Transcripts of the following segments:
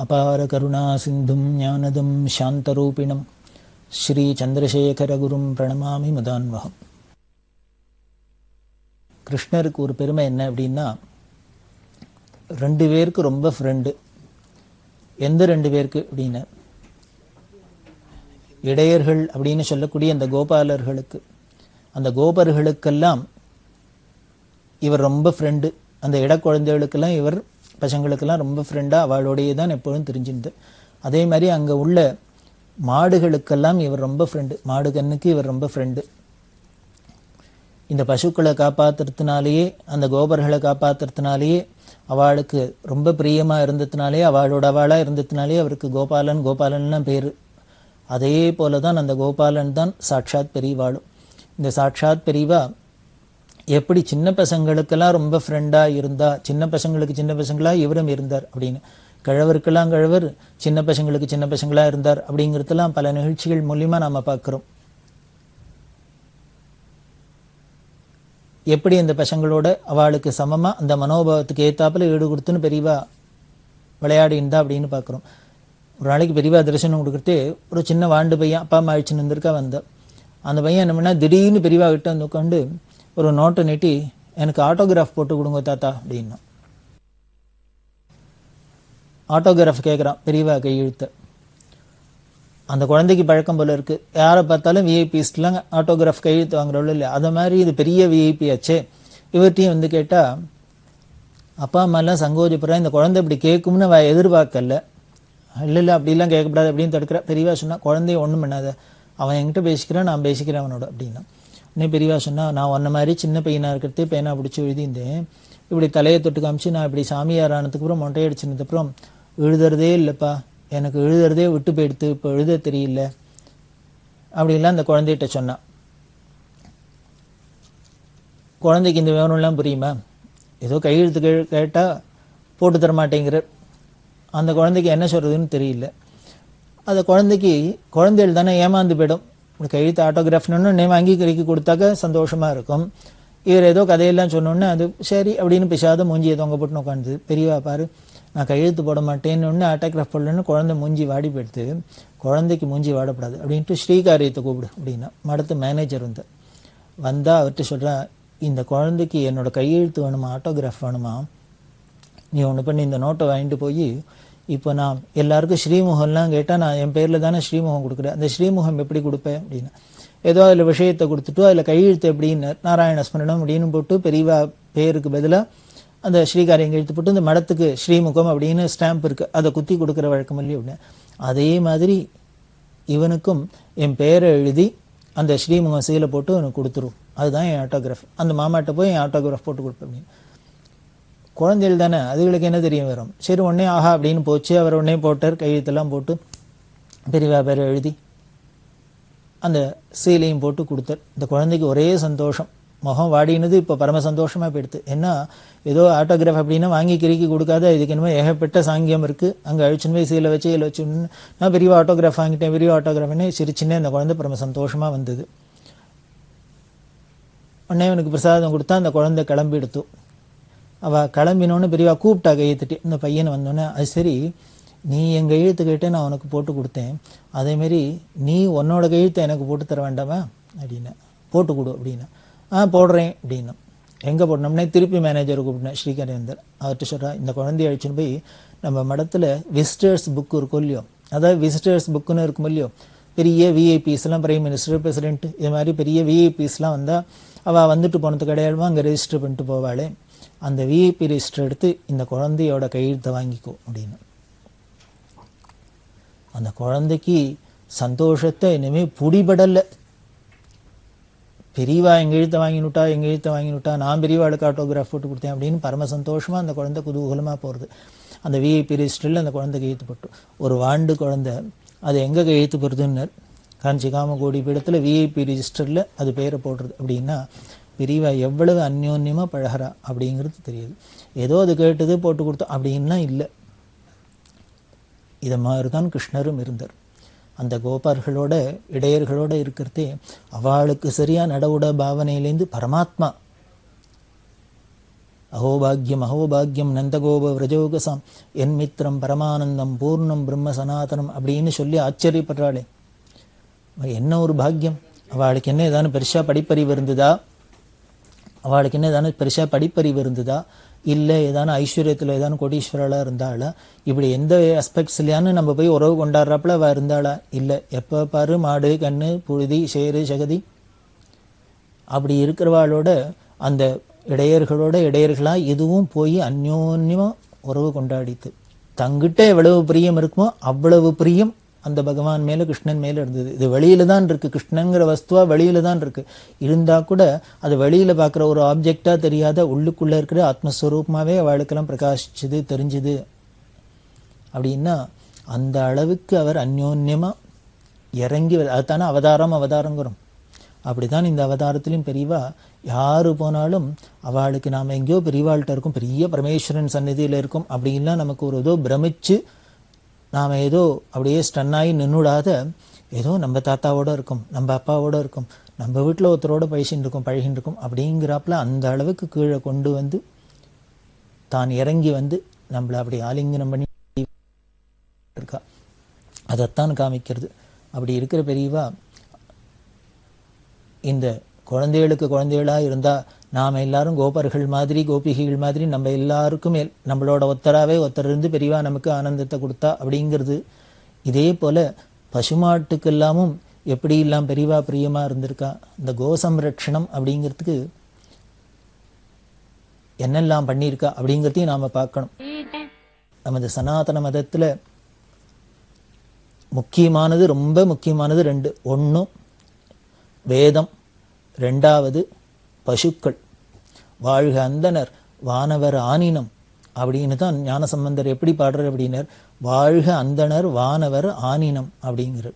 அபார கருணா சிந்தும் ஞானதம் சாந்தரூபிணம் ஸ்ரீ சந்திரசேகரகுரும் பிரணமாமி முதான்வகம். கிருஷ்ணருக்கு ஒரு பெருமை என்ன அப்படின்னா, ரெண்டு பேருக்கு ரொம்ப ஃப்ரெண்டு. எந்த ரெண்டு பேருக்கு அப்படின்னா, இடையர்கள் அப்படின்னு சொல்லக்கூடிய அந்த கோபாலர்களுக்கு, அந்த கோபர்களுக்கெல்லாம் இவர் ரொம்ப ஃப்ரெண்டு. அந்த இடக்குழந்தைகளுக்கெல்லாம் இவர் பசங்களுக்கெல்லாம் ரொம்ப ஃப்ரெண்டாக அவளோடையே தான் எப்பொழுதும் தெரிஞ்சிருந்து. அதே மாதிரி அங்கே உள்ள மாடுகளுக்கெல்லாம் இவர் ரொம்ப ஃப்ரெண்டு. மாடு கண்ணுக்கு இவர் ரொம்ப ஃப்ரெண்டு. இந்த பசுக்களை காப்பாற்றுறதுனாலேயே, அந்த கோபர்களை காப்பாற்றுறதுனாலேயே, அவளுக்கு ரொம்ப பிரியமாக இருந்ததுனாலே, அவளாக இருந்ததுனாலே அவருக்கு கோபாலன் கோபாலன்லாம் பேர். அதே போல தான் அந்த கோபாலன் தான் சாட்சாத் பெரியவாளும். இந்த சாட்சாத் பெரியவா எப்படி சின்ன பசங்களுக்கெல்லாம் ரொம்ப ஃப்ரெண்டாக இருந்தா, சின்ன பசங்களுக்கு சின்ன பசங்களாக இவரும் இருந்தார் அப்படின்னு, கிழவருக்கெல்லாம் கிழவர், சின்ன பசங்களுக்கு சின்ன பசங்களாக இருந்தார் அப்படிங்கிறதுலாம் பல நிகழ்ச்சிகள் மூலியமாக நாம் பார்க்குறோம். எப்படி அந்த பசங்களோட அவளுக்கு சமமாக அந்த மனோபாவத்துக்கு ஏற்றாப்புல ஈடு கொடுத்துன்னு பெரியவா விளையாடி இருந்தா அப்படின்னு பார்க்குறோம். ஒரு நாளைக்கு பெரியவா தரிசனம் கொடுக்குறது, ஒரு சின்ன வாண்டு பையன் அப்பா அம்மா அழிச்சுன்னு வந்திருக்கா வந்த அந்த பையன் என்ன பண்ணா, திடீர்னு பெரியவா கிட்ட வந்து உட்காந்து ஒரு நோட்டை நீட்டி, எனக்கு ஆட்டோகிராஃப் போட்டு கொடுங்க தாத்தா அப்படின்னா. ஆட்டோகிராஃப் கேட்குறான் பெரியவா கையெழுத்த. அந்த குழந்தைக்கு பழக்கம் போல இருக்கு, யாரை பார்த்தாலும் விஐபிஸ்லாம் ஆட்டோகிராஃப் கையெழுத்து வாங்குறவளோ இல்லையா, அதை மாதிரி இது பெரிய விஐபி ஆச்சே. இவர்கிட்டையும் வந்து கேட்டால், அப்பா அம்மாலாம் சங்கோஜப்படுறா, இந்த குழந்தை இப்படி கேட்கும்னு எதிர்பார்க்கல. இல்லை அப்படிலாம் கேட்கக்கூடாது அப்படின்னு தடுக்கிறா. பெரியவா சொன்னால், குழந்தைய ஒன்றும் பண்ணாத, அவன் என்கிட்ட பேசிக்கிறான், நான் பேசிக்கிறேன் அவனோட அப்படின்னா. இன்னும் பெரியவா சொன்னால், நான் ஒன்ன மாதிரி சின்ன பையனாக இருக்கிறதே பேனா பிடிச்சி எழுதியிருந்தேன், இப்படி தலையை தொட்டு காமிச்சு நான் இப்படி சாமியார் ஆனதுக்கப்புறம் மொட்டை அடிச்சினதுக்கப்புறம் எழுதுறதே இல்லைப்பா, எனக்கு எழுதுறதே விட்டு போயிடுத்து, இப்போ எழுத தெரியல அப்படின்லாம் அந்த குழந்தைகிட்ட சொன்னான். குழந்தைக்கு இந்த விவரம்லாம் புரியுமா? ஏதோ கையெழுத்து கேட்டால் போட்டு தர மாட்டேங்கிற அந்த குழந்தைக்கு என்ன சொல்கிறதுன்னு தெரியல. அந்த குழந்தைகள் தானே ஏமாந்து போயிடும். இப்படி கையெழுத்து ஆட்டோகிராஃப்னு நேம் அங்கீகரிக்க கொடுத்தாக்க சந்தோஷமாக இருக்கும். இவர் ஏதோ கதையெல்லாம் சொன்னோன்னே அது சரி அப்படின்னு பிசாத மூஞ்சி தொங்க போட்டுன்னு உட்காந்து, பெரியவா பாரு நான் கையெழுத்து போட மாட்டேன்னு ஒன்று ஆட்டோகிராஃப் போடலன்னு குழந்தை மூஞ்சி வாடி போயிடுத்து, குழந்தைக்கு மூஞ்சி வாடப்படாது அப்படின்ட்டு ஸ்ரீகாரியத்தை கூப்பிடு அப்படின்னா. மடத்து மேனேஜர் வந்தால் அவர்கிட்ட சொல்கிறா, இந்த குழந்தைக்கு என்னோட கையெழுத்து வேணுமா, ஆட்டோகிராஃப் வேணுமா, நீ ஒன்று பண்ணி இந்த நோட்டை வாங்கிட்டு போய், இப்போ நான் எல்லாருக்கும் ஸ்ரீமுகம்லாம் கேட்டால் நான் என் பேரில் தானே ஸ்ரீமுகம் கொடுக்குறேன், அந்த ஸ்ரீமுகம் எப்படி கொடுப்பேன் அப்படின்னு. ஏதோ அதில் விஷயத்தை கொடுத்துட்டு அதில் கையெழுத்து எப்படின்னு நாராயண ஸ்மரணம் அப்படின்னு போட்டு பெரியவா பேருக்கு பதிலாக அந்த ஸ்ரீகாரியம் எழுத்து போட்டு இந்த மடத்துக்கு ஸ்ரீமுகம் அப்படின்னு ஸ்டாம்ப் இருக்குது, அதை குத்தி கொடுக்குற வழக்கம் இல்லையே அப்படின்னு. அதே மாதிரி இவனுக்கும் என் பேரை எழுதி அந்த ஸ்ரீமுகம் சீலை போட்டு அவனுக்கு கொடுத்துரும், அதுதான் என் ஆட்டோகிராஃப், அந்த மாமாட்ட போய் என் ஆட்டோகிராஃப் போட்டு கொடுப்பேன் அப்படின்னு. குழந்தைகள் தானே, அதுகளுக்கு என்ன தெரியும் வரும். சரி உடனே ஆஹா அப்படின்னு போச்சு. அவர் உடனே போட்டார், கையெழுத்தெல்லாம் போட்டு பெரியவா பேரை எழுதி அந்த சீலையும் போட்டு கொடுத்தார். இந்த குழந்தைக்கு ஒரே சந்தோஷம், முகம் வாடினது இப்போ பரம சந்தோஷமாக போயிடுது. ஏன்னா ஏதோ ஆட்டோகிராஃப் அப்படின்னா வாங்கி கிறுக்கி கொடுக்காத, இதுக்கு என்னமோ ஏகப்பட்ட சாங்கியம் இருக்குது, அங்கே அழிச்சுன்னு போய் சீலை வச்சு இதில் வச்சு நான் பெரியவா ஆட்டோகிராஃப் வாங்கிட்டேன், பெரியவா ஆட்டோகிராஃப்னே சிரிச்சுன்னே அந்த குழந்தை பரம சந்தோஷமாக வந்தது. உடனே அவனுக்கு பிரசாதம் கொடுத்தா அந்த குழந்தை கிளம்பி எடுத்து. அவள் கிளம்பினோன்னு பெரியவா கூப்பிட்டா கையெழுத்துட்டு. இந்த பையனை வந்தோடனே, அது சரி நீ என் கையெழுத்து கேட்டே நான் உனக்கு போட்டு கொடுத்தேன், அதேமாரி நீ உன்னோட கையெழுத்தை எனக்கு போட்டு தர வேண்டாமா அப்படின்னு. போட்டு கொடு அப்படின்னா. போடுறேன் அப்படின்னா. எங்கே போடணும்னே திருப்பி மேனேஜரை கூப்பிட்டேன் ஸ்ரீகரேந்தர். அவர்கிட்ட சொல்கிறா, இந்த குழந்தைய அழிச்சுன்னு போய் நம்ம மடத்தில் விசிட்டர்ஸ் புக்கு இருக்கும் இல்லையோ, அதாவது விசிட்டர்ஸ் புக்குன்னு இருக்கும் இல்லையோ, பெரிய விஐபிஸ்லாம் பிரைம் மினிஸ்டர் பிரசிடென்ட் இது மாதிரி பெரிய விஐபிஸ்லாம் வந்தால் அவள் வந்துட்டு போனது கிடையாது, அங்கே ரெஜிஸ்டர் பண்ணிட்டு போவாளே, அந்த விஐபி ரெஜிஸ்டர் எடுத்து இந்த குழந்தையோட கையெழுத்தை வாங்கிக்கோ அப்படின்னு. அந்த குழந்தைக்கு சந்தோஷத்தை இனிமேல் புடிபடலை. பெரியவா எங்கள் எழுத்தை வாங்கினுட்டா, நான் பெரியவாளுக்கு ஆட்டோகிராஃப் போட்டு கொடுத்தேன் அப்படின்னு பரம சந்தோஷமாக அந்த குழந்தை குதூகலமாக போகிறது. அந்த விஐபி ரெஜிஸ்டரில் அந்த குழந்தை கையெழுத்து போட்டு, ஒரு வாண்டு குழந்தை அது எங்கே கையெழுத்து போடுறதுன்னு காஞ்சி காமகோடி பீடத்தில் விஐபி ரெஜிஸ்டரில் அது பேரை போடுறது அப்படின்னா பெரியவா எவ்வளவு அந்யோன்யமாக பழகிறா அப்படிங்கிறது தெரியுது. ஏதோ அது கேட்டது போட்டு கொடுத்தோம் அப்படின்னா இல்லை. இதை மாதிரி தான் கிருஷ்ணரும் இருந்தார். அந்த கோபார்களோட இடையர்களோட இருக்கிறதே அவளுக்கு சரியாக நடவுட பாவனையிலேருந்து பரமாத்மா அஹோபாகியம் அஹோபாகியம் நந்தகோப விரஜோகசாம் என் மித்திரம் பரமானந்தம் பூர்ணம் பிரம்ம சனாதனம் அப்படின்னு சொல்லி ஆச்சரியப்படுறாளே. என்ன ஒரு பாக்கியம்! அவளுக்கு என்ன ஏதானு பெருசா படிப்பறிவு இருந்ததா? அவளுக்கு என்ன ஏதானு பெருசா படிப்பறிவு இருந்ததா? இல்லை ஏதான ஐஸ்வர்யத்தில் ஏதானு கோடீஸ்வரலாக இருந்தாளா? இப்படி எந்த அஸ்பெக்ட்ஸ்லையானு நம்ம போய் உறவு கொண்டாடுறாப்புல அவள் இருந்தாளா? இல்லை. எப்போ பாரு மாடு கண்ணு புழுதி சேரு சகதி அப்படி இருக்கிறவாளோட அந்த இடையர்களாக இதுவும் போய் அந்யோன்யமாக உறவு கொண்டாடித்து. தங்கிட்ட எவ்வளவு பிரியம் இருக்குமோ அவ்வளவு பிரியம் அந்த பகவான் மேலே கிருஷ்ணன் மேலே இருந்தது. இது வெளியில தான் இருக்கு, கிருஷ்ணங்கிற வஸ்துவா வெளியில தான் இருக்கு. இருந்தா கூட அது வெளியில பார்க்குற ஒரு ஆப்ஜெக்டா தெரியாத உள்ளுக்குள்ள இருக்கிற ஆத்மஸ்வரூபமாவே அவளுக்கெல்லாம் பிரகாசிச்சுது தெரிஞ்சுது. அப்படின்னா அந்த அளவுக்கு அவர் அந்யோன்யமா இறங்கி, அதுதானே அவதாரங்கிறோம். அப்படித்தான் இந்த அவதாரத்திலையும் பெரியவா யாரு போனாலும் அவளுக்கு நாம் எங்கேயோ பெரியவாள்கிட்ட இருக்கும், பெரிய பரமேஸ்வரன் சந்நிதியில் இருக்கும் அப்படின்லாம் நமக்கு ஒரு ஏதோ பிரமிச்சு நாம் ஏதோ அப்படியே ஸ்டன்னாகி நின்றுடாத ஏதோ நம்ம தாத்தாவோட இருக்கும், நம்ம அப்பாவோட இருக்கும், நம்ம வீட்டில் ஒருத்தரோட பழகின்னு இருக்கும் அப்படிங்கிறாப்புல அந்த அளவுக்கு கீழே கொண்டு வந்து தான் இறங்கி வந்து நம்மளை அப்படி ஆலிங்கனம் பண்ணி இருக்கா. அதைத்தான் காமிக்கிறது. அப்படி இருக்கிற பெரியவா இந்த குழந்தைகளுக்கு குழந்தைகளாக இருந்தால் நாம் எல்லாரும் கோபர்கள் மாதிரி கோபிகைகள் மாதிரி நம்ம எல்லாருக்கும் நம்மளோட ஒத்தராகவே ஒருத்தர் இருந்து பெரியவா நமக்கு ஆனந்தத்தை கொடுத்தா அப்படிங்கிறது. இதே போல் பசுமாட்டுக்கெல்லாமும் எப்படி எல்லாம் பெரியவா பிரியமாக இருந்திருக்கா. இந்த கோசம்ரட்சணம் அப்படிங்கிறதுக்கு என்னெல்லாம் பண்ணியிருக்கா அப்படிங்கிறதையும் நாம் பார்க்கணும். நமது சனாதன மதத்தில் முக்கியமானது, ரொம்ப முக்கியமானது ரெண்டு. ஒன்று வேதம், ரெண்டாவது பசுக்கள். வாழ்க அந்தனர் வானவர் ஆனினம் அப்படின்னு தான் ஞானசம்பந்தர் எப்படி பாடுறார் அப்படின்னர், வாழ்க அந்தனர் வானவர் ஆனினம் அப்படிங்கிற.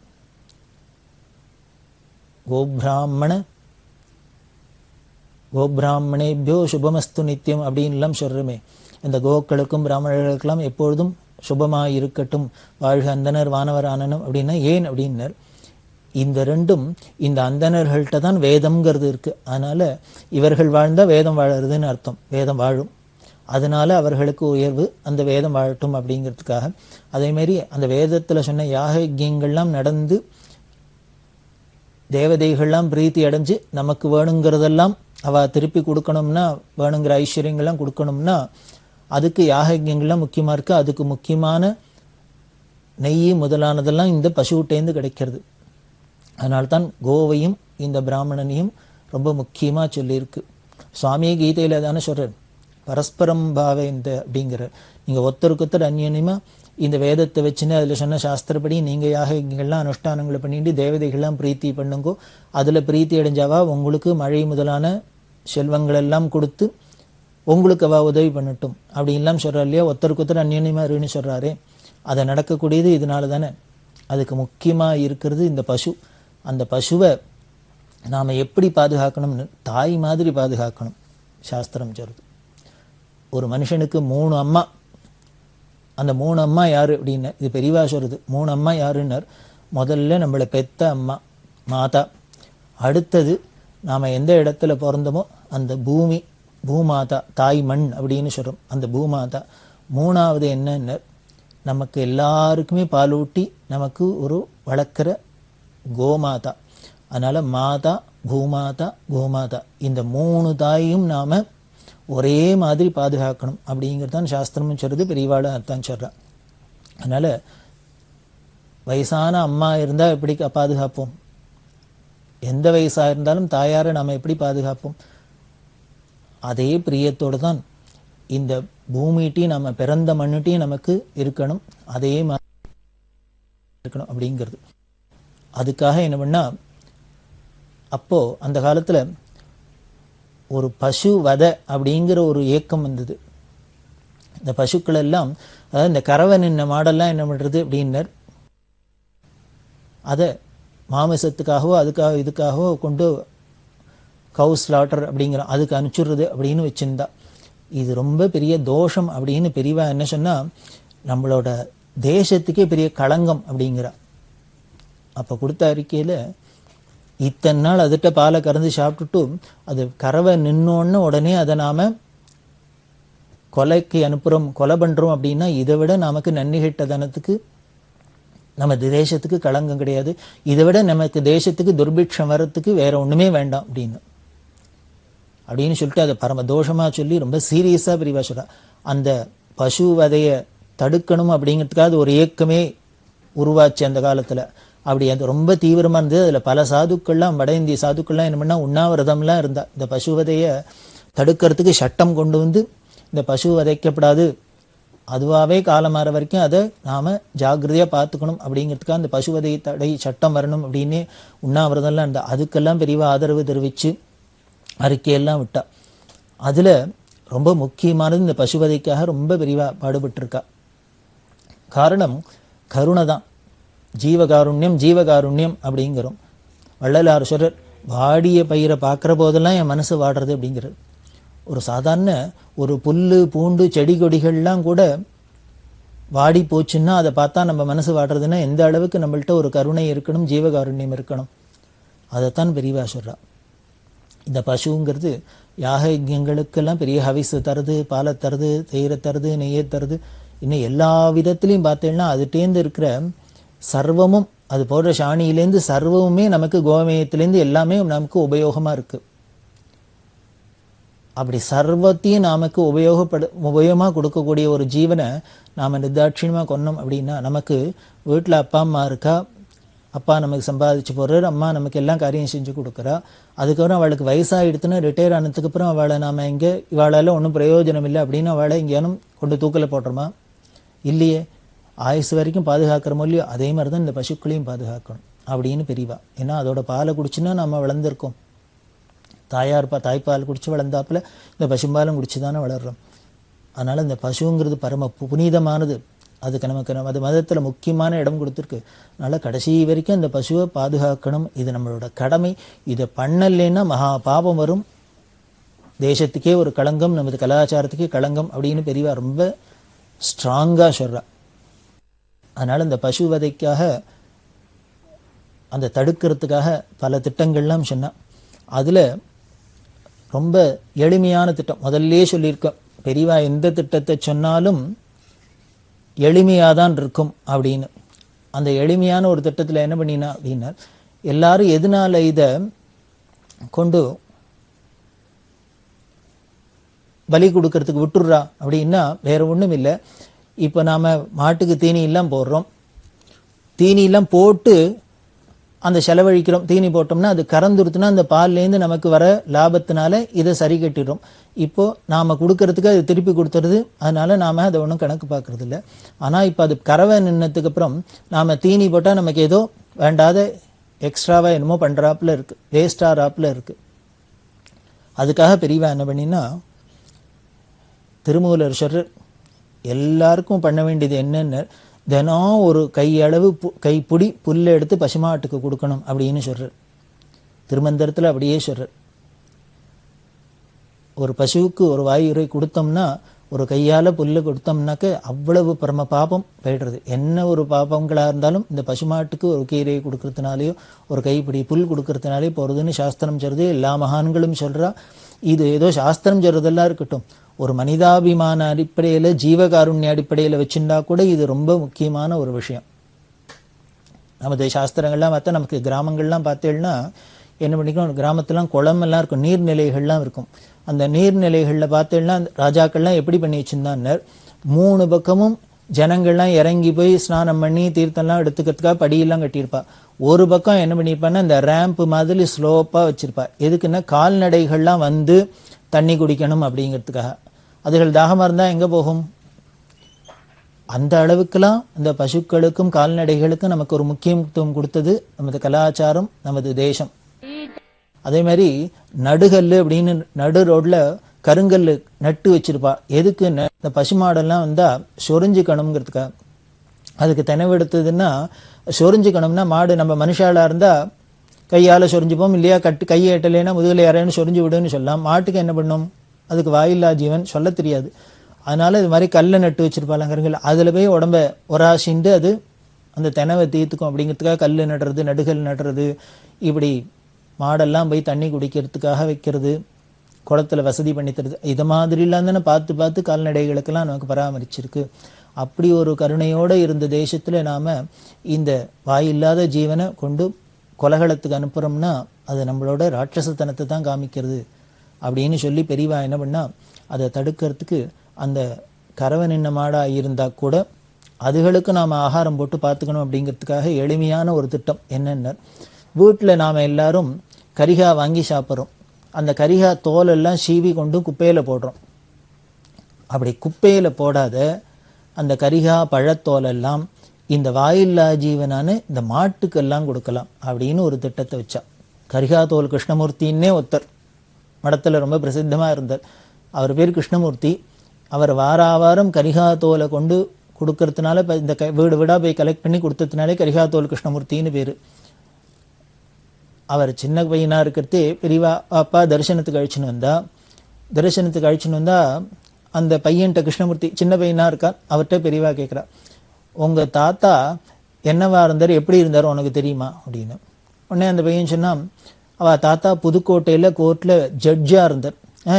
கோபிராமணேபியோ சுபமஸ்து நித்தியம் அப்படின்லாம் சொல்றமே. இந்த கோக்களுக்கும் பிராமணர்களுக்கெல்லாம் எப்பொழுதும் சுபமாக இருக்கட்டும், வாழ்க அந்தனர் வானவர் ஆனனம் அப்படின்னா ஏன் அப்படின்னர், இந்த ரெண்டும் இந்த அந்தணர்கள்ட்ட தான் வேதம்ங்கிறது இருக்கு. அதனால இவர்கள் வாழ்ந்தா வேதம் வாழறதுன்னு அர்த்தம், வேதம் வாழும். அதனால அவர்களுக்கு உயர்வு, அந்த வேதம் வாழட்டும் அப்படிங்கிறதுக்காக. அதே மாதிரி அந்த வேதத்துல சொன்ன யாக யஜ்யங்கள்லாம் நடந்து தேவதைகள்லாம் பிரீத்தி அடைஞ்சு நமக்கு வேணுங்கிறதெல்லாம் அவ திருப்பி கொடுக்கணும்னா, வேணுங்கிற ஐஸ்வர்யங்கள்லாம் கொடுக்கணும்னா அதுக்கு யாக யஜ்யங்கள்லாம் முக்கியமா இருக்கு. அதுக்கு முக்கியமான நெய் முதலானதெல்லாம் இந்த பசுவிட்டேந்து கிடைக்கிறது. அதனால்தான் கோவையும் இந்த பிராமணனையும் ரொம்ப முக்கியமாக சொல்லியிருக்கு. சுவாமியே கீதையில் தானே சொல்கிறார், பரஸ்பரம் பாவேந்த அப்படிங்கிற. நீங்கள் ஒருத்தருக்கொத்தர் அந்யோன்யமாக இந்த வேதத்தை வச்சுன்னு அதில் சொன்ன சாஸ்திரப்படி நீங்கள் யாகங்கள்லாம் அனுஷ்டானங்களை பண்ணிட்டு தேவதைகள்லாம் பிரீத்தி பண்ணுங்கோ. அதில் பிரீத்தி அடைஞ்சாவா உங்களுக்கு மழை முதலான செல்வங்கள் எல்லாம் கொடுத்து உங்களுக்கு அவ உதவி பண்ணட்டும் அப்படின்லாம் சொல்கிறார் இல்லையா. ஒருத்தருக்கொத்தர் அந்யோன்யமாக இருன்னு சொல்கிறாரே, அதை நடக்கக்கூடியது இதனால தானே. அதுக்கு முக்கியமாக இருக்கிறது இந்த பசு. அந்த பசுவை நாம் எப்படி பாதுகாக்கணும்னு தாய் மாதிரி பாதுகாக்கணும் சாஸ்திரம் சொல்றது. ஒரு மனுஷனுக்கு 3 அம்மா. அந்த 3 அம்மா யாரு அப்படின்னு இது பெரியவா சொல்றது. 3 அம்மா யாருன்னர், முதல்ல நம்மளை பெத்த அம்மா மாதா, அடுத்தது நாம் எந்த இடத்துல பிறந்தோமோ அந்த பூமி பூமாதா, தாய் மண் அப்படின்னு சொல்கிறோம், அந்த பூமாதா. 3வது என்னன்னு நமக்கு எல்லாருக்குமே பாலூட்டி நமக்கு ஒரு வளர்க்குற கோமாதா. அதனால மாதா பூமாதா கோமாதா இந்த 3 தாயும் நாம ஒரே மாதிரி பாதுகாக்கணும் அப்படிங்கிறது தான் சாஸ்திரமும் சொல்றது, பெரியவாள அர்த்தம் சொல்றான். அதனால வயசான அம்மா இருந்தா எப்படி பாதுகாப்போம், எந்த வயசா இருந்தாலும் தாயாரை நாம எப்படி பாதுகாப்போம், அதே பிரியத்தோடு தான் இந்த பூமிட்டையும் நம்ம பிறந்த மண்ணுட்டையும் நமக்கு இருக்கணும், அதே மாதிரி இருக்கணும் அப்படிங்கிறது. அதுக்காக என்ன பண்ணா, அப்போ அந்த காலத்துல ஒரு பசு வதை அப்படிங்கிற ஒரு ஏக்கம் வந்தது. இந்த பசுக்கள் எல்லாம், அதாவது இந்த கறவை நின்ன மாடெல்லாம் என்ன பண்றது அப்படின்னர், அதை மாமிசத்துக்காகவோ அதுக்காக இதுக்காகவோ கொண்டு கவு ஸ்லாட்டர் அப்படிங்கிற அதுக்கு அனுப்பிச்சுடுறது அப்படின்னு வச்சிருந்தா. இது ரொம்ப பெரிய தோஷம் அப்படின்னு பெரியவா என்ன சொன்னா, நம்மளோட தேசத்துக்கே பெரிய களங்கம் அப்படிங்கிறா. அப்போ கொடுத்த அறிக்கையில் இத்தனை நாள் அதுகிட்ட பாலை கறந்து சாப்பிட்டுட்டு அது கறவை நின்னோன்னு உடனே அதை நாம் கொலைக்கு அனுப்புகிறோம், கொலை பண்ணுறோம் அப்படின்னா இதை விட நமக்கு நன்னி கெட்ட தனத்துக்கு நம்ம தேசத்துக்கு களங்கம் கிடையாது. இதை விட நமக்கு தேசத்துக்கு துர்பிக்ஷம் வர்றதுக்கு வேற ஒன்றுமே வேண்டாம் அப்படின்னு சொல்லிட்டு அதை பரம தோஷமாக சொல்லி ரொம்ப சீரியஸாக பிரிவா சொல்கிறா. அந்த பசு வதையை தடுக்கணும் அப்படிங்கிறதுக்காக அது ஒரு இயக்கமே உருவாச்சு அந்த காலத்தில். அப்படி அது ரொம்ப தீவிரமாக இருந்தது. அதில் பல சாதுக்கள்லாம், வட இந்திய சாதுக்கள்லாம் என்ன பண்ணால் உண்ணாவிரதம்லாம் இருந்தா. இந்த பசுவதையை தடுக்கிறதுக்கு சட்டம் கொண்டு வந்து இந்த பசு வதைக்கப்படாது, அதுவாகவே காலம் மாற வரைக்கும் அதை நாம் ஜாக்கிரதையாக பார்த்துக்கணும் அப்படிங்கிறதுக்காக அந்த பசுவதை தடை சட்டம் வரணும் அப்படின்னு உண்ணாவிரதம்லாம் இருந்தா. அதுக்கெல்லாம் பெரியவா ஆதரவு தெரிவித்து அறிக்கையெல்லாம் விட்டா. அதில் ரொம்ப முக்கியமானது இந்த பசுவதைக்காக ரொம்ப பெரியவா பாடுபட்டிருக்கா. காரணம் கருணை தான். ஜீவகாருண்யம் ஜீவகாருண்யம் அப்படிங்கிறோம். வள்ளலார் சொல்றார், வாடிய பயிரை பார்க்குற போதெல்லாம் என் மனசு வாடுறது அப்படிங்கிறது. ஒரு சாதாரண ஒரு புல் பூண்டு செடி கொடிகள்லாம் கூட வாடி போச்சுன்னா அதை பார்த்தா நம்ம மனசு வாடுறதுன்னா எந்த அளவுக்கு நம்மள்கிட்ட ஒரு கருணை இருக்கணும், ஜீவகாருண்யம் இருக்கணும். அதைத்தான் பெரியவா சொல்றா. இந்த பசுங்கிறது யாக யஜ்ஞங்களுக்கெல்லாம் பெரிய ஹவிசு தருது, பாலை தருது, தயிரை தருது, நெய்யை தருது. இன்னும் எல்லா விதத்துலையும் பார்த்தீங்கன்னா அதுட்டேந்து இருக்கிற சர்வமும், அது போடுற சாணியிலேருந்து சர்வமுமே நமக்கு, கோமயத்திலேருந்து எல்லாமே நமக்கு உபயோகமாக இருக்குது. அப்படி சர்வத்தையும் நமக்கு உபயோகமாக கொடுக்கக்கூடிய ஒரு ஜீவனை நாம் நிர்தாட்சியமாக கொன்னோம் அப்படின்னா, நமக்கு வீட்டில் அப்பா அம்மா இருக்கா, அப்பா நமக்கு சம்பாதிச்சு போடுறாரு, அம்மா நமக்கு எல்லாம் காரியம் செஞ்சு கொடுக்குறா. அதுக்கப்புறம் அவளுக்கு வயசாகிடுத்துன்னா ரிட்டையர் ஆனதுக்கப்புறம் அவளை நாம் எங்கே, இவாளால் ஒன்றும் பிரயோஜனம் இல்லை அப்படின்னு அவளை எங்கேயானும் கொண்டு தூக்கில் போடுறோமா? இல்லையே. ஆயுசு வரைக்கும் பாதுகாக்கிறோமோ இல்லையோ, அதே மாதிரி தான் இந்த பசுக்களையும் பாதுகாக்கணும் அப்படின்னு பெரியவா. ஏன்னா அதோட பாலை குடிச்சுன்னா நம்ம வளர்ந்துருக்கோம். தாய்ப்பால் குடிச்சு வளர்ந்தாப்புல இந்த பசும்பாலும் குடிச்சு தானே வளர்றோம். அதனால் இந்த பசுங்கிறது பரம புனிதமானது. அதுக்கு நமக்கு அது மதத்தில் முக்கியமான இடம் கொடுத்துருக்கு. அதனால் கடைசி வரைக்கும் இந்த பசுவை பாதுகாக்கணும், இது நம்மளோட கடமை. இதை பண்ணலைன்னா மகா பாபம் வரும், தேசத்துக்கே ஒரு களங்கம், நமது கலாச்சாரத்துக்கே களங்கம் அப்படின்னு பெரியவா ரொம்ப ஸ்ட்ராங்காக சொல்கிறா. அதனால் இந்த பசு வதைக்காக, அந்த தடுக்கிறதுக்காக பல திட்டங்கள்லாம் சொன்னான். அதில் ரொம்ப எளிமையான திட்டம் முதல்லே சொல்லியிருக்கோம். பெரியவா எந்த திட்டத்தை சொன்னாலும் எளிமையாக தான் இருக்கும் அப்படின்னு. அந்த எளிமையான ஒரு திட்டத்தில் என்ன பண்ணினா அப்படின்னா, எல்லாரும் எதனால இதை கொண்டு பலி கொடுக்கறதுக்கு விட்டுடுறா அப்படின்னா வேற ஒன்றும் இல்லை. இப்போ நாம் மாட்டுக்கு தீனியெல்லாம் போடுறோம், தீனியெல்லாம் போட்டு அந்த செலவழிக்கிறோம். தீனி போட்டோம்னா அது கறந்துருத்துனா அந்த பால்லேருந்து நமக்கு வர லாபத்தினால இதை சரி கட்டிடுறோம். இப்போது நாம் கொடுக்கறதுக்கு அது திருப்பி கொடுத்துருது, அதனால நாம் அதை ஒன்றும் கணக்கு பார்க்கறது இல்லை. ஆனால் இப்போ அது கறவை நின்னதுக்கப்புறம் நாம் தீனி போட்டால் நமக்கு ஏதோ வேண்டாத எக்ஸ்ட்ராவாக என்னமோ பண்ணுறாப்புல இருக்குது, வேஸ்டாகிறாப்புல இருக்குது. அதுக்காக பெரியவா என்ன பண்ணினா, திருமூலர் சொல்ற எல்லாருக்கும் பண்ண வேண்டியது என்னென்ன, தினம் ஒரு கையளவு கைப்பிடி புல்லை எடுத்து பசுமாட்டுக்கு கொடுக்கணும் அப்படின்னு சொல்கிறார். திருமந்திரத்தில் அப்படியே சொல்கிறார். ஒரு பசுவுக்கு ஒரு வாயுரை கொடுத்தோம்னா, ஒரு கையால் புல்லை கொடுத்தோம்னாக்க அவ்வளவு பரம பாபம் போய்டுறது. என்ன ஒரு பாபங்களாக இருந்தாலும் இந்த பசுமாட்டுக்கு ஒரு கீரையை கொடுக்கறதுனாலையோ ஒரு கைப்பிடி புல் கொடுக்கறதுனாலே போகிறதுன்னு சாஸ்திரம் சொல்கிறது. எல்லா மகான்களும் சொல்கிறா. இது ஏதோ சாஸ்திரம் சொல்கிறதெல்லாம் இருக்கட்டும், ஒரு மனிதாபிமான அடிப்படையில், ஜீவகாருண்ய அடிப்படையில் வச்சுருந்தா கூட இது ரொம்ப முக்கியமான ஒரு விஷயம். நமது சாஸ்திரங்கள்லாம் பார்த்தா, நமக்கு கிராமங்கள்லாம் பார்த்தேன்னா என்ன பண்ணிக்கணும், கிராமத்துலாம் குளமெல்லாம் இருக்கும், நீர்நிலைகள்லாம் இருக்கும். அந்த நீர்நிலைகளில் பார்த்தேன்னா ராஜாக்கள்லாம் எப்படி பண்ணி வச்சுருந்தான்னு, 3 பக்கமும் ஜனங்கள்லாம் இறங்கி போய் ஸ்நானம் பண்ணி தீர்த்தம்லாம் எடுத்துக்கிறதுக்காக படியெல்லாம் கட்டியிருப்பா. ஒரு பக்கம் என்ன பண்ணியிருப்பான்னா இந்த ரேம்ப் மாதிரி ஸ்லோப்பாக வச்சுருப்பா. எதுக்குன்னா கால்நடைகள்லாம் வந்து தண்ணி குடிக்கணும் அப்படிங்கிறதுக்காக. அதுகள் தாகமாக இருந்தால் எங்கே போகும்? அந்த அளவுக்கெல்லாம் இந்த பசுக்களுக்கும் கால்நடைகளுக்கும் நமக்கு ஒரு முக்கியத்துவம் கொடுத்தது நமது கலாச்சாரம், நமது தேசம். அதே மாதிரி நடுகல் அப்படின்னு நடு ரோட்ல கருங்கல் நட்டு வச்சிருப்பா. எதுக்கு? இந்த பசுமாடெல்லாம் வந்தால் சொரிஞ்சுக்கணுங்கிறதுக்காக. அதுக்கு தெனவெடுத்ததுன்னா சொரிஞ்சுக்கணும்னா, மாடு நம்ம மனுஷாலாக இருந்தால் கையால் சொரிஞ்சுப்போம் இல்லையா, கையை எட்டலைன்னா முதுகில் யாரையானு சொரிஞ்சு விடுன்னு சொல்லலாம். மாட்டுக்கு என்ன பண்ணும்? அதுக்கு வாயில்லா ஜீவன், சொல்ல தெரியாது. அதனால இது மாதிரி கல்லை நட்டு வச்சிருப்பாங்க கருங்கல், அதில் போய் உடம்ப ஒராசிண்டு அது அந்த தெனவை தீர்த்துக்கும் அப்படிங்கிறதுக்காக கல் நடுறது, நடுகல் நடுறது, இப்படி மாடெல்லாம் போய் தண்ணி குடிக்கிறதுக்காக வைக்கிறது. குளத்துல வசதி பண்ணி தருது. இது மாதிரிலாம் தானே பார்த்து பார்த்து கால்நடைகளுக்கெல்லாம் நமக்கு பராமரிச்சிருக்கு. அப்படி ஒரு கருணையோடு இருந்த தேசத்துல நாம இந்த வாயில்லாத ஜீவனை கொண்டு கொலகளத்துக்கு அனுப்புறோம்னா அது நம்மளோட ராட்சசத்தனத்தை தான் காமிக்கிறது அப்படின்னு சொல்லி பெரியவா என்ன பண்ணா, அதை தடுக்கிறதுக்கு அந்த கறவை நின்ன மாடா இருந்தா கூட அதுகளுக்கு நாம ஆகாரம் போட்டு பார்த்துக்கணும் அப்படிங்கிறதுக்காக எளிமையான ஒரு திட்டம் என்னென்ன, வீட்டில் நாம எல்லாரும் கரிகா வாங்கி சாப்பிட்றோம். அந்த கரிகா தோல் எல்லாம் சீவி கொண்டு குப்பையில போடுறோம். அப்படி குப்பையில போடாத அந்த கரிகா பழத்தோலெல்லாம் இந்த வாயில்லா ஜீவனான இந்த மாட்டுக்கெல்லாம் கொடுக்கலாம் அப்படின்னு ஒரு திட்டத்தை வச்சா. கரிகா தோல் கிருஷ்ணமூர்த்தின்னே ஒருத்தர் மடத்துல ரொம்ப பிரசித்தமா இருந்தார். அவர் பேர் கிருஷ்ணமூர்த்தி. அவர் வாராவாரம் கரிகா தோலை கொண்டு கொடுக்கறதுனால இந்த வீடு வீடா போய் கலெக்ட் பண்ணி கொடுத்ததுனாலே கரிகா தோல் கிருஷ்ணமூர்த்தின்னு பேரு. அவர் சின்ன பையனா இருக்கிறதே பெரியவா அப்பா தரிசனத்துக்கு அழிச்சுன்னு வந்தா அந்த பையன்கிட்ட கிருஷ்ணமூர்த்தி சின்ன பையனா இருக்கா, அவர்கிட்ட பெரியவா கேட்கிறா, உங்க தாத்தா என்னவா இருந்தார், எப்படி இருந்தார் உனக்கு தெரியுமா அப்படின்னு. உடனே அந்த பையன் சொன்னா, அவ தாத்தா புதுக்கோட்டையில கோர்ட்ல ஜட்ஜா இருந்தார்.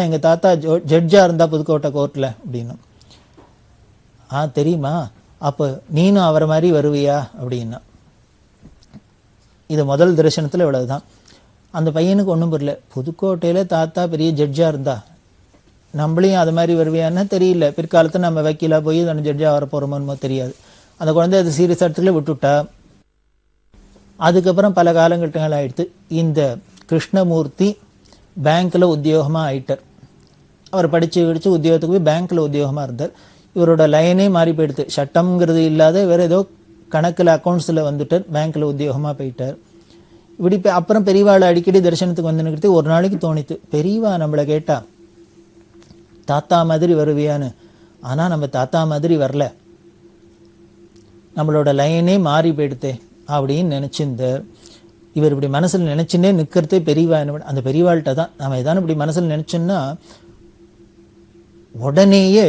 எங்க தாத்தா ஜட்ஜா இருந்தா புதுக்கோட்டை கோர்ட்ல அப்படின்னு. தெரியுமா, அப்ப நீனும் அவரை மாதிரி வருவியா அப்படின்னா. இது முதல் தரிசனத்துல இவ்வளவுதான். அந்த பையனுக்கு ஒன்றும் புரியல. புதுக்கோட்டையில தாத்தா பெரிய ஜட்ஜா இருந்தா நம்மளையும் அது மாதிரி வருவியான்னு தெரியல. பிற்காலத்தில் நம்ம வக்கீலா போய் ஜட்ஜா வர போறோமோ தெரியாது. அந்த குழந்தை அது சீரியஸ் இடத்துல விட்டுவிட்டா. அதுக்கப்புறம் பல காலங்கட்டங்கள் ஆயிடுத்து. இந்த கிருஷ்ணமூர்த்தி பேங்க்ல உத்தியோகமா ஆயிட்டார். அவர் படிச்சு உத்தியோகத்துக்கு போய் பேங்க்ல உத்தியோகமா இருந்தார். இவரோட லைனே மாறி போயிடுது. சட்டம்ங்கிறது இல்லாத வேற ஏதோ கணக்குல அக்கௌண்ட்ஸ்ல வந்துட்டார். பேங்க்ல உத்தியோகமா போயிட்டார். இப்படி அப்புறம் பெரியவாளை அடிக்கடி தரிசனத்துக்கு வந்து நிற்கிறது. ஒரு நாளைக்கு தோணித்து, பெரியவா நம்மளை கேட்டா தாத்தா மாதிரி வருவியான்னு. ஆனா நம்ம தாத்தா மாதிரி வரல, நம்மளோட லைனே மாறி போயிடுத்தே அப்படின்னு நினைச்சிருந்தார். இவர் இப்படி மனசுல நினைச்சுன்னே நிக்கிறதே பெரியவா என்ன, அந்த பெரியவாள்கிட்ட தான் நாம ஏதானு இப்படி மனசுல நினைச்சோம்னா உடனேயே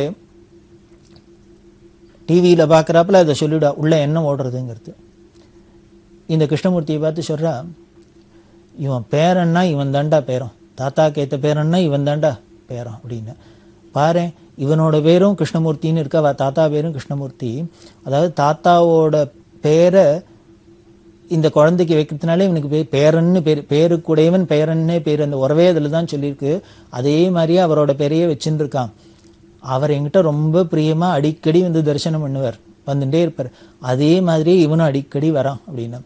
டிவியில பாக்குறாப்புல அதை சொல்லிவிடா உள்ள என்ன ஓடுறதுங்கிறது. இந்த கிருஷ்ணமூர்த்தியை பார்த்து சொல்றா, இவன் பேரன்னா இவன் தாண்டா பேரம், தாத்தாக்கு ஏத்த பேரன்னா இவன் தாண்டா பேரம் அப்படின்னு. பாரு, இவனோட பேரும் கிருஷ்ணமூர்த்தின்னு இருக்கா, தாத்தா பேரும் கிருஷ்ணமூர்த்தி. அதாவது தாத்தாவோட பேரை இந்த குழந்தைக்கு வைக்கிறதுனால இவனுக்கு பேரன்னு பேர், பேருக்குடையவன் பேரன்னே பேர், அந்த உறவே அதில் தான் சொல்லியிருக்கு. அதே மாதிரியே அவரோட பேரையே வச்சுருக்கான். அவர் என்கிட்ட ரொம்ப பிரியமா அடிக்கடி வந்து தரிசனம் பண்ணுவார், வந்துட்டே இருப்பார். அதே மாதிரி இவனும் அடிக்கடி வரான் அப்படின்னு.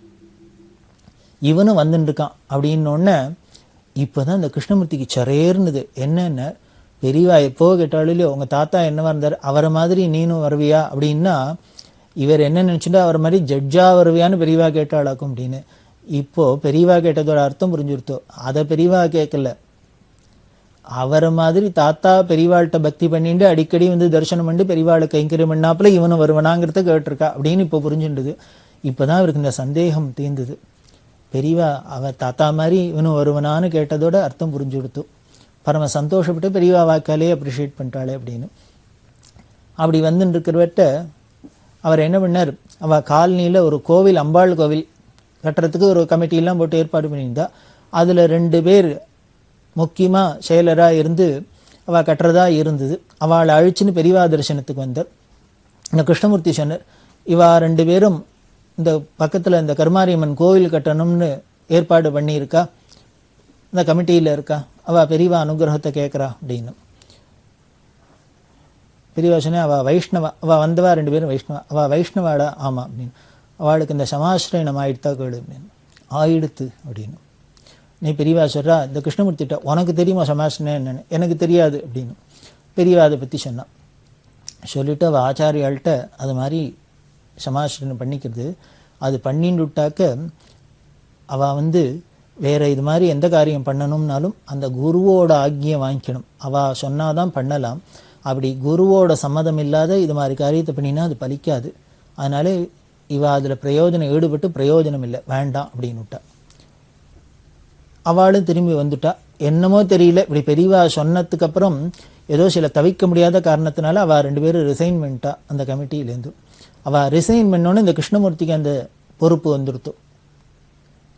இவனும் வந்துட்டு இருக்கான் அப்படின்னோடனே இப்போதான் இந்த கிருஷ்ணமூர்த்திக்கு சரேர்னுது. என்னென்ன, பெரியவா எப்போ கேட்டாலும் இல்லையோ உங்க தாத்தா என்னவா இருந்தார், அவரை மாதிரி நீனும் வருவியா அப்படின்னா இவர் என்ன நினைச்சுட்டா அவர் மாதிரி ஜட்ஜா வருவியான்னு பெரியவா கேட்டாளாக்கும் அப்படின்னு. இப்போ பெரியவா கேட்டதோட அர்த்தம் புரிஞ்சுருத்தோ. அதை பெரியவா கேட்கல, அவரை மாதிரி தாத்தா பெரியவாள்கிட்ட பக்தி பண்ணிட்டு அடிக்கடி வந்து தரிசனம் பண்ணிட்டு பெரியவாளை கைங்கரியம் பண்ணாப்புல இவனும் வருவனாங்கிறத கேட்டிருக்கா அப்படின்னு இப்போ புரிஞ்சுட்டுது. இப்போதான் அவருக்கு இந்த சந்தேகம் தீர்ந்தது. பெரியவா அவர் தாத்தா மாதிரி இவனும் வருவனான்னு கேட்டதோட அர்த்தம் புரிஞ்சு கொடுத்து பரம சந்தோஷப்பட்டு பெரியவா வாக்காலே அப்ரிஷியேட் பண்ணிட்டாளே அப்படின்னு. அப்படி வந்துட்டு இருக்கிறவட்ட அவர் என்ன பண்ணார், அவ காலனியில் ஒரு கோவில், அம்பாள் கோவில் கட்டுறதுக்கு ஒரு கமிட்டியெல்லாம் போட்டு ஏற்பாடு பண்ணியிருந்தா. அதில் 2 பேர் முக்கியமாக செயலராக இருந்து அவள் கட்டுறதா இருந்தது. அவளை அழிச்சுன்னு பெரியவா தரிசனத்துக்கு வந்தார். இந்த கிருஷ்ணமூர்த்தி சொன்னார், இவா 2 பேரும் இந்த பக்கத்தில் இந்த கருமாரியம்மன் கோவில் கட்டணும்னு ஏற்பாடு பண்ணியிருக்கா, இந்த கமிட்டியில் இருக்கா, அவள் பெரியவா அனுகிரகத்தை கேட்குறா அப்படின்னு. பெரியவா சொன்ன, அவள் வைஷ்ணவா, அவள் வந்தவா 2 பேரும் வைஷ்ணவா, அவள் வைஷ்ணவாடா, ஆமாம் அப்படின்னு. அவளுக்கு இந்த சமாசிரயணம் ஆயிடுத்தா கேடு அப்படின்னு. ஆயிடுத்து அப்படின்னு. நீ பெரியவா சொல்றா, இந்த கிருஷ்ணமூர்த்திட்ட உனக்கு தெரியுமா சமாசிரயம் என்னன்னு, எனக்கு தெரியாது அப்படின்னு. பெரியவா அதை பற்றி சொன்னான். சொல்லிவிட்டு அவள் ஆச்சாரியாள்கிட்ட அது மாதிரி சமாசிரயம் பண்ணிக்கிறது, அது பண்ணிட்டு விட்டாக்க அவள் வந்து வேற இது மாதிரி எந்த காரியம் பண்ணணும்னாலும் அந்த குருவோட ஆக்ஞையை வாங்கிக்கணும். அவள் சொன்னாதான் பண்ணலாம். அப்படி குருவோட சம்மதம் இல்லாத இது மாதிரி காரியத்தை பண்ணினா அது பலிக்காது. அதனால இவ அதில் பிரயோஜனம் ஈடுபட்டு பிரயோஜனம் இல்லை, வேண்டாம் அப்படின்னு விட்டா. அவளும் திரும்பி வந்துட்டா. என்னமோ தெரியல, இப்படி பெரியவா சொன்னதுக்கு அப்புறம் ஏதோ சில தவிக்க முடியாத காரணத்தினால அவள் 2 பேரும் ரிசைன் பண்ணிட்டா அந்த கமிட்டியிலேருந்து. அவள் ரிசைன் பண்ணோன்னு இந்த கிருஷ்ணமூர்த்திக்கு அந்த பொறுப்பு வந்துடுத்து.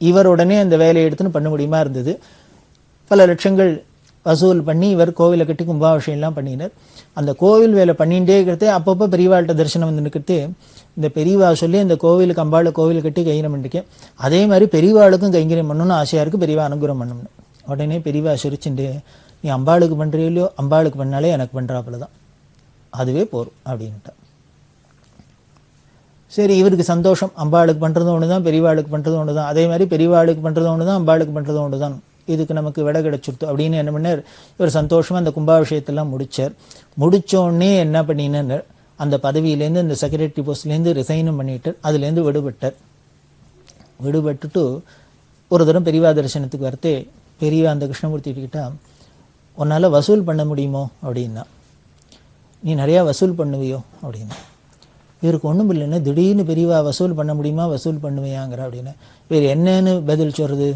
இவர் உடனே அந்த வேலையை எடுத்துன்னு பண்ண முடியுமா இருந்தது. பல லட்சங்கள் வசூல் பண்ணி இவர் கோவிலை கட்டி கும்பாபிஷேகம்லாம் பண்ணினார். அந்த கோவில் வேலை பண்ணிகிட்டே இருக்கிறதே அப்பப்போ பெரியவாள்கிட்ட தரிசனம் வந்து நிற்கிறதே இந்த பெரியவா சொல்லி அந்த கோவிலுக்கு அம்பாள் கோவில் கட்டி கைங்கரம் பண்ணிருக்கேன், அதே மாதிரி பெரியவாளுக்கும் கைங்கரியம் பண்ணணும்னு ஆசையாக இருக்குது, பெரியவா அனுகிரகம் பண்ணணும்னு. உடனே பெரியவா சிரிச்சுட்டு, நீ அம்பாளுக்கு பண்ணுறியோ அம்பாளுக்கு பண்ணாலே எனக்கு பண்ணுறாப்புல தான், அதுவே போரும் அப்படின்ட்டா. சரி, இவருக்கு சந்தோஷம், அம்பாளுக்கு பண்ணுறதும் ஒன்று தான் பெரியவாளுக்கு பண்ணுறதும் ஒன்று தான், அதே மாதிரி பெரியவாளுக்கு பண்ணுறதும் ஒன்று தான் அம்பாளுக்கு பண்ணுறதும் ஒன்று தான், இதுக்கு நமக்கு விடை கிடைச்சிருத்து அப்படின்னு என்ன பண்ணார், இவர் சந்தோஷமாக அந்த கும்பாபிஷேகத்தெல்லாம் முடித்தார். முடித்தோடனே என்ன பண்ணினார், அந்த பதவியிலேருந்து இந்த செக்ரட்டரி போஸ்ட்லேருந்து ரிசைனும் பண்ணிட்டார், அதுலேருந்து விடுபட்டார். விடுபட்டுட்டு ஒரு தரம் பெரியவா தரிசனத்துக்கு வரத்தே பெரியவா அந்த கிருஷ்ணமூர்த்தி கிட்ட, உன்னால் வசூல் பண்ண முடியுமோ அப்படின்னா, நீ நிறையா வசூல் பண்ணுவியோ அப்படின்னா. இவருக்கு ஒன்றும் இல்லைன்னா திடீர்னு பெரியவா வசூல் பண்ண முடியுமா வசூல் பண்ணுவியாங்கிற அப்படின்னு இவர் என்னன்னு பதில் சொல்கிறது.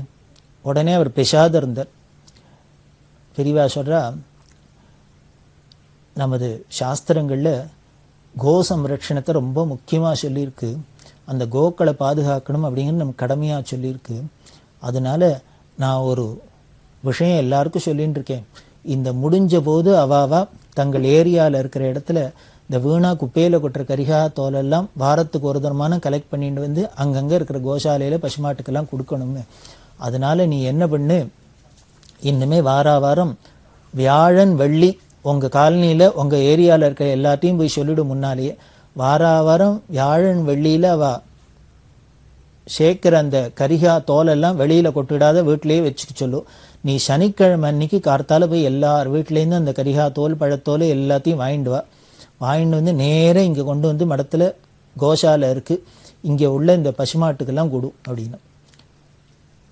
உடனே அவர் பெஷாத இருந்தார். பெரியவா சொல்கிறா, நமது சாஸ்திரங்களில் கோ சம்ரட்சணத்தை ரொம்ப முக்கியமாக சொல்லியிருக்கு, அந்த கோக்களை பாதுகாக்கணும் அப்படிங்கிறது நம்ம கடமையாக சொல்லியிருக்கு. அதனால நான் ஒரு விஷயம் எல்லாருக்கும் சொல்லின்னு இருக்கேன், இந்த முடிஞ்ச போது அவாவா தங்கள் ஏரியாவில் இருக்கிற இடத்துல இந்த வீணா குப்பையில் கொட்டுற கரிகா தோலெல்லாம் வாரத்துக்கு ஒரு தரமான கலெக்ட் பண்ணிட்டு வந்து அங்கங்கே இருக்கிற கோசாலையில் பசுமாட்டுக்கெல்லாம் கொடுக்கணும்னு. அதனால நீ என்ன பண்ணு, இன்னுமே வாரம் வியாழன் வெள்ளி உங்கள் காலனியில் உங்கள் ஏரியாவில் இருக்கிற எல்லாத்தையும் போய் சொல்லிவிடும் முன்னாலேயே, வாரம் வியாழன் வெள்ளியில் அவள் சேர்க்குற அந்த கரிகா தோலெல்லாம் வெளியில் கொட்டிடாத வீட்டிலேயே வச்சுக்க சொல்லும். நீ சனிக்கிழமை அன்னைக்கு கார்த்தால போய் எல்லார் வீட்டிலேருந்து அந்த கரிகா தோல் பழத்தோல் எல்லாத்தையும் வாங்கிட்டு வந்து நேராக இங்கே கொண்டு வந்து மடத்தில் கோசாலை இருக்குது, இங்கே உள்ள இந்த பசுமாட்டுக்கெல்லாம் கொடு அப்படின்னு.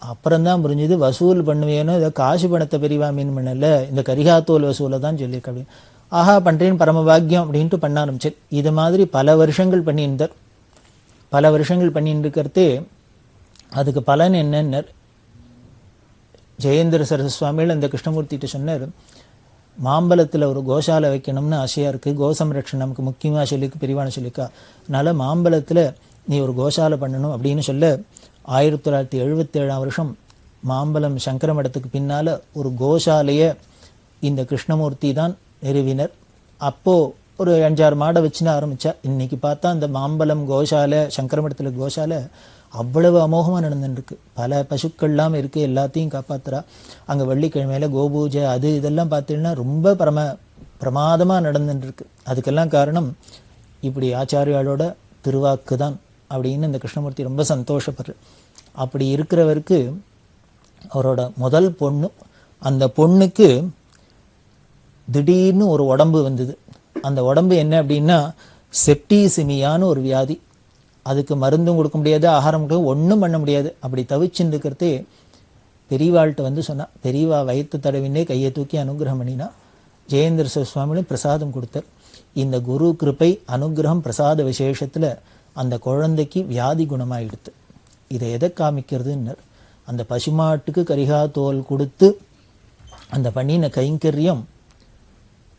அப்புறம்தான் புரிஞ்சுது, வசூல் பண்ணுவேன்னு இதை காசு பணத்தை பெரியவா மீன் பண்ணல, இந்த கரிகாத்தோல் வசூலை தான் சொல்லியிருக்க அப்படின்னு. ஆஹா பண்ணுறேன்னு பரமபாக்கியம் அப்படின்ட்டு பண்ண ஆரம்பிச்சார். இது மாதிரி பல வருஷங்கள் பண்ணியிருந்தார். பல வருஷங்கள் பண்ணிட்டு இருக்கிறதே அதுக்கு பலன் என்னன்னு ஜெயேந்திர சரஸ்வதி சுவாமிகள் அந்த கிருஷ்ணமூர்த்திகிட்ட சொன்னார், மாம்பழத்தில் ஒரு கோசாலை வைக்கணும்னு ஆசையாக இருக்குது, கோசம்ரட்சணம் நமக்கு முக்கியமாக சொல்லிக்கு பெரியவான சொல்லிக்கா, அதனால் மாம்பழத்தில் நீ ஒரு கோசாலை பண்ணணும் அப்படின்னு சொல்ல 1977 மாம்பழம் சங்கர மடத்துக்கு பின்னால் ஒரு கோசாலையை இந்த கிருஷ்ணமூர்த்தி தான் நிறுவினர். அப்போது ஒரு 5-6 மாடை வச்சுன்னு ஆரம்பித்தா. இன்றைக்கி பார்த்தா அந்த மாம்பழம் கோசாலை சங்கர மடத்தில் கோசாலை அவ்வளவு அமோகமாக நடந்துருக்கு. பல பசுக்கள்லாம் இருக்குது, எல்லாத்தையும் காப்பாற்றுறா. அங்கே வெள்ளிக்கிழமையில் கோபூஜை அது இதெல்லாம் பார்த்தீங்கன்னா ரொம்ப பிரமாதமாக நடந்துட்டுருக்கு. அதுக்கெல்லாம் காரணம் இப்படி ஆச்சாரியாளோட திருவாக்கு தான் அப்படின்னு இந்த கிருஷ்ணமூர்த்தி ரொம்ப சந்தோஷப்படுற. அப்படி இருக்கிறவருக்கு அவரோட முதல் பொண்ணு, அந்த பொண்ணுக்கு திடீர்னு ஒரு உடம்பு வந்தது. அந்த உடம்பு என்ன அப்படின்னா செப்டிசிமியான்னு ஒரு வியாதி. அதுக்கு மருந்தும் கொடுக்க முடியாது, ஆகாரம் கொடுக்க ஒன்றும் பண்ண முடியாது. அப்படி தவிச்சுன்னு இருக்கிறதே பெரியவாள்கிட்ட வந்து சொன்னா. பெரியவா வயிற்று தடவினே கையை தூக்கி அனுகிரகம் பண்ணினா. ஜெயேந்திர சுவாமிகளும் பிரசாதம் கொடுத்தார். இந்த குரு கிருப்பை அனுகிரகம் பிரசாத விசேஷத்தில் அந்த குழந்தைக்கு வியாதி குணமாயிடுத்து. இதை எதை காமிக்கிறதுன்னு, அந்த பசுமாட்டுக்கு கரிகா தோல் கொடுத்து அந்த பண்ணின கைங்கரியம்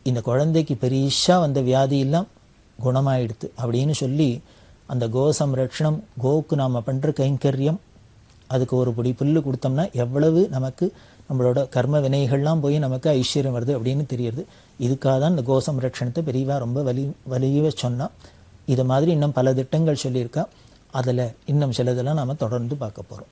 இந்த குழந்தைக்கு பெரிசா வந்த வியாதியெல்லாம் குணமாயிடுத்து அப்படின்னு சொல்லி, அந்த கோ சம்ரட்சணம், கோவுக்கு நாம் பண்ணுற கைங்கரியம், அதுக்கு ஒரு பிடி புல்லு கொடுத்தோம்னா எவ்வளவு நமக்கு நம்மளோட கர்ம வினைகள்லாம் போய் நமக்கு ஐஸ்வர்யம் வருது அப்படின்னு தெரியுது. இதுக்காக தான் இந்த கோ சம்ரட்சணத்தை பெரியவா ரொம்ப வலிய சொன்னால். இது மாதிரி இன்னும் பல திட்டங்கள் சொல்லியிருக்கா. அதில் இன்னும் சிலதெல்லாம் நாம் தொடர்ந்து பார்க்க போகிறோம்.